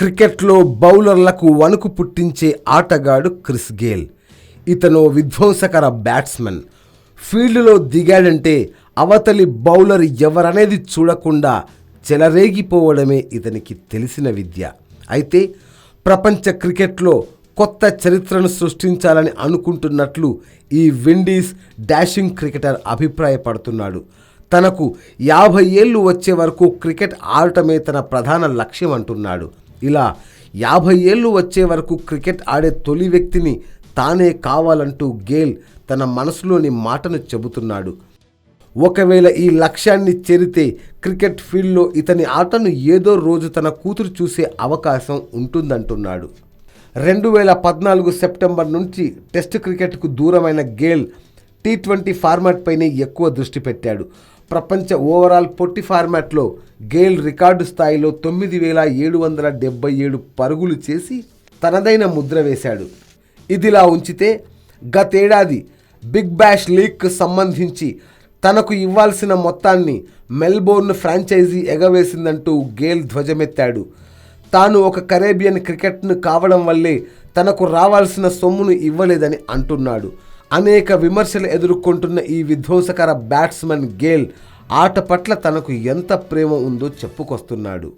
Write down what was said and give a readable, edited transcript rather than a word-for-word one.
క్రికెట్లో బౌలర్లకు వణుకు పుట్టించే ఆటగాడు క్రిస్ గేల్. ఇతను విధ్వంసకర బ్యాట్స్మెన్. ఫీల్డ్లో దిగాడంటే అవతలి బౌలర్ ఎవరనేది చూడకుండా చెలరేగిపోవడమే ఇతనికి తెలిసిన విద్య. అయితే ప్రపంచ క్రికెట్లో కొత్త చరిత్రను సృష్టించాలని అనుకుంటున్నట్లు ఈ విండీస్ డాషింగ్ క్రికెటర్ అభిప్రాయపడుతున్నాడు. తనకు 50 ఏళ్ళు వచ్చే వరకు క్రికెట్ ఆడటమే తన ప్రధాన లక్ష్యం అంటున్నాడు. ఇలా 50 ఏళ్ళు వచ్చే వరకు క్రికెట్ ఆడే తొలి వ్యక్తిని తానే కావాలంటూ గేల్ తన మనసులోని మాటను చెబుతున్నాడు. ఒకవేళ ఈ లక్ష్యాన్ని చేరితే క్రికెట్ ఫీల్డ్లో ఇతని ఆటను ఏదో రోజు తన కూతురు చూసే అవకాశం ఉంటుందంటున్నాడు. 2014 సెప్టెంబర్ నుంచి టెస్ట్ క్రికెట్కు దూరమైన గేల్ T20 ఫార్మాట్ పైనే ఎక్కువ దృష్టి పెట్టాడు. ప్రపంచ ఓవరాల్ పొట్టి ఫార్మాట్లో గేల్ రికార్డు స్థాయిలో 9,777 పరుగులు చేసి తనదైన ముద్ర వేశాడు. ఇదిలా ఉంచితే గతేడాది బిగ్ బ్యాష్ లీగ్కు సంబంధించి తనకు ఇవ్వాల్సిన మొత్తాన్ని మెల్బోర్న్ ఫ్రాంచైజీ ఎగవేసిందంటూ గేల్ ధ్వజమెత్తాడు. తాను ఒక కరేబియన్ క్రికెట్ను కావడం వల్లే తనకు రావాల్సిన సొమ్మును ఇవ్వలేదని అంటున్నాడు. అనేక విమర్శలు ఎదుర్కొంటున్న ఈ విధ్వంసకర బ్యాట్స్మెన్ గేల్ ఆట పట్ల తనకు ఎంత ప్రేమ ఉందో చెప్పుకొస్తున్నాడు.